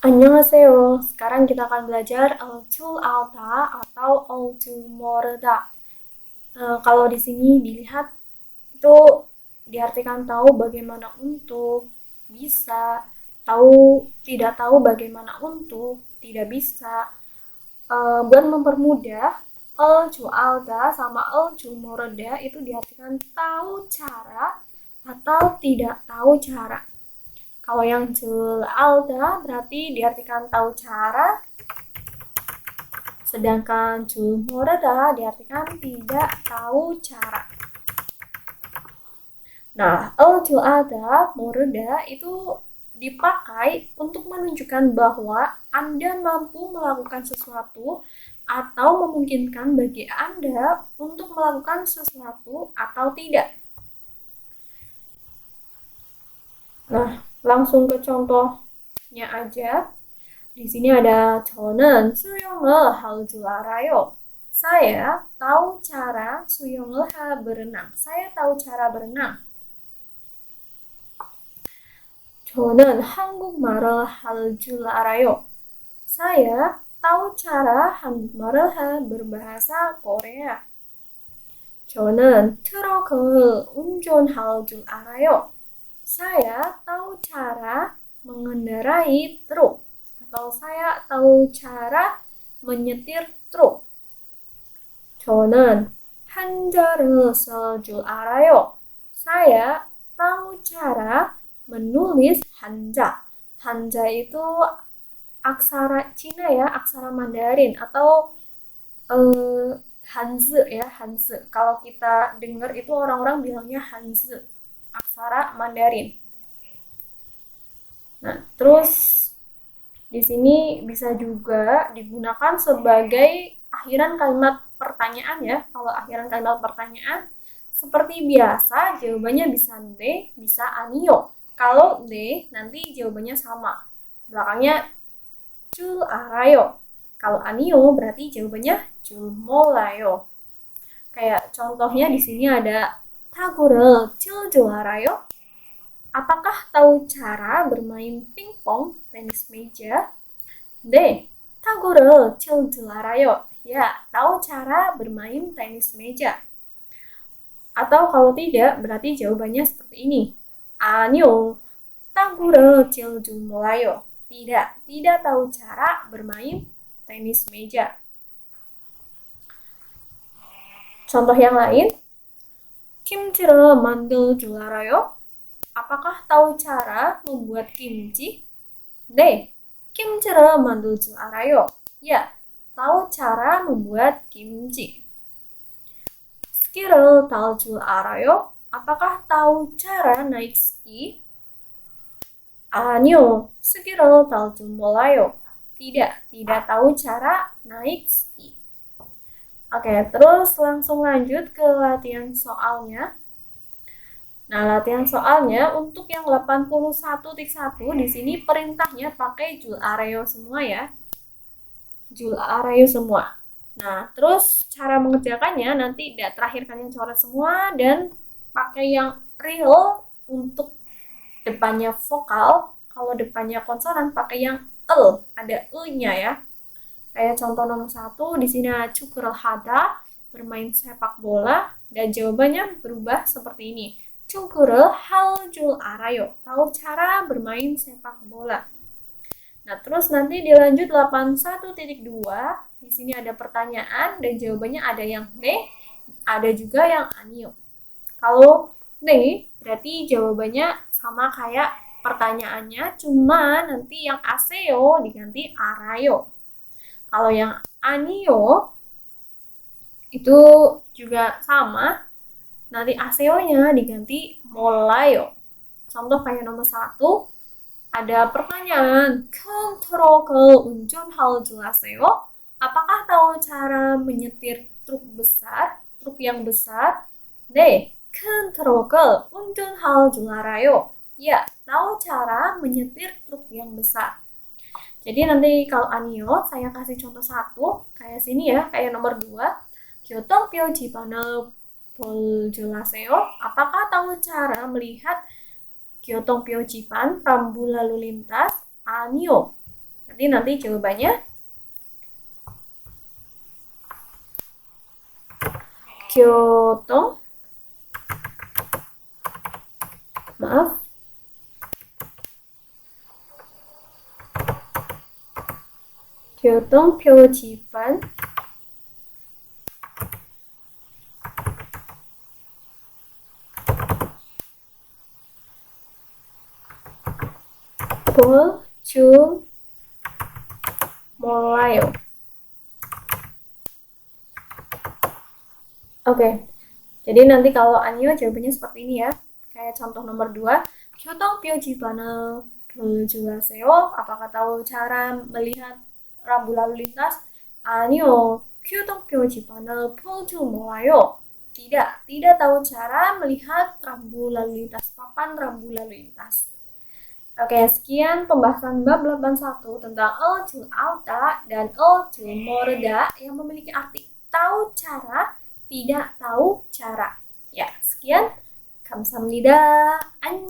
Annyeonghaseyo. Sekarang kita akan belajar altul alta atau altul morda. Kalau di sini dilihat itu diartikan tahu bagaimana untuk, bisa, tahu tidak tahu bagaimana untuk, tidak bisa. Buat mempermudah, altul alta sama altul morda itu diartikan tahu cara atau tidak tahu cara. Kalau yang alda berarti diartikan tahu cara, sedangkan morada diartikan tidak tahu cara. Nah, alda, morada itu dipakai untuk menunjukkan bahwa Anda mampu melakukan sesuatu atau memungkinkan bagi Anda untuk melakukan sesuatu atau tidak. Nah, langsung ke contohnya aja. Di sini ada 저는 수영을 할 줄 알아요. Saya tahu cara 수영을 berenang. Saya tahu cara berenang. 저는 한국말을 할 줄 알아요. Saya tahu cara 한국말을 berbahasa Korea. 저는 트럭을 운전할 줄 알아요. Saya tahu cara mengendarai truk atau saya tahu cara menyetir truk. 저는 한자를 쓸 줄 알아요. Saya tahu cara menulis hanja. Hanja itu aksara Cina ya, aksara Mandarin atau Hanzi ya, Hanzi. Kalau kita dengar itu orang-orang bilangnya Hanzi. Aksara Mandarin. Nah, terus di sini bisa juga digunakan sebagai akhiran kalimat pertanyaan ya. Kalau akhiran kalimat pertanyaan seperti biasa jawabannya bisa de, bisa anio. Kalau de nanti jawabannya sama. Belakangnya 줄 알아요. Kalau anio berarti jawabannya 줄 몰라요. Kayak contohnya di sini ada 타구를 칠 줄 알아요? Apakah tahu cara bermain pingpong tenis meja? 네, 타구를 칠 줄 알아요. Ya, tahu cara bermain tenis meja. Atau kalau tidak, berarti jawabannya seperti ini. 아니요, 타구를 칠 줄 몰라요. Tidak, tidak tahu cara bermain tenis meja. Contoh yang lain, 김치를 만들 줄 알아요? Apakah tahu cara membuat kimchi? 네, 김치를 만들 줄 알아요. Ya, tahu cara membuat kimchi. 스키를 탈 줄 알아요? Apakah tahu cara naik ski? 아니요, 스키를 탈 줄 몰라요. Tidak, tidak tahu cara naik ski. Oke, terus langsung lanjut ke latihan soalnya. Nah, latihan soalnya untuk yang 81.1 di sini perintahnya pakai 줄 알아요 semua ya. 줄 알아요 semua. Nah, terus cara mengerjakannya nanti terakhir kalian coret semua dan pakai yang real untuk depannya vokal. Kalau depannya konsonan pakai yang ada e-nya ya. Kayak contoh nomor 1, di sini ada 축구를 하다, bermain sepak bola, dan jawabannya berubah seperti ini. 축구를 할 줄 알아요, tahu cara bermain sepak bola. Nah, terus nanti dilanjut 81.2, di sini ada pertanyaan dan jawabannya ada yang ne, ada juga yang anio. Kalau ne, berarti jawabannya sama kayak pertanyaannya, cuma nanti yang aseo diganti arayo. Kalau yang anio itu juga sama, nanti aseo-nya diganti molayo. Contoh kayak nomor 1, ada pertanyaan, 큰 트럭을 운전할 줄 아세요? Apakah tahu cara menyetir truk besar, truk yang besar? 네, 큰 큰 트럭을 운전할 줄 알아요. Ya, tahu cara menyetir truk yang besar. Jadi nanti kalau Anio, saya kasih contoh satu, kayak sini ya, kayak nomor 2. 교통표 지번을 볼줄아세요? Apakah tahu cara melihat 교통표 지pan, rambu lalu lintas? Anio. Nanti jawabannya. 교통, maaf. 교통표 지pan 몰라요. Oke, jadi nanti kalau Anio jawabannya seperti ini ya. Kayak contoh nomor 2. 교통표 지번을 보여주세요. Apakah tahu cara melihat rambu lalu lintas? 아니요. 교통표 지번을 보지 몰라요. Tidak tahu cara melihat rambu lalu lintas, papan rambu lalu lintas. Oke, sekian pembahasan bab 81 tentang 줄 알다 dan 줄 모르다 yang memiliki arti tahu cara, tidak tahu cara. Ya, sekian. 감사합니다. 안녕.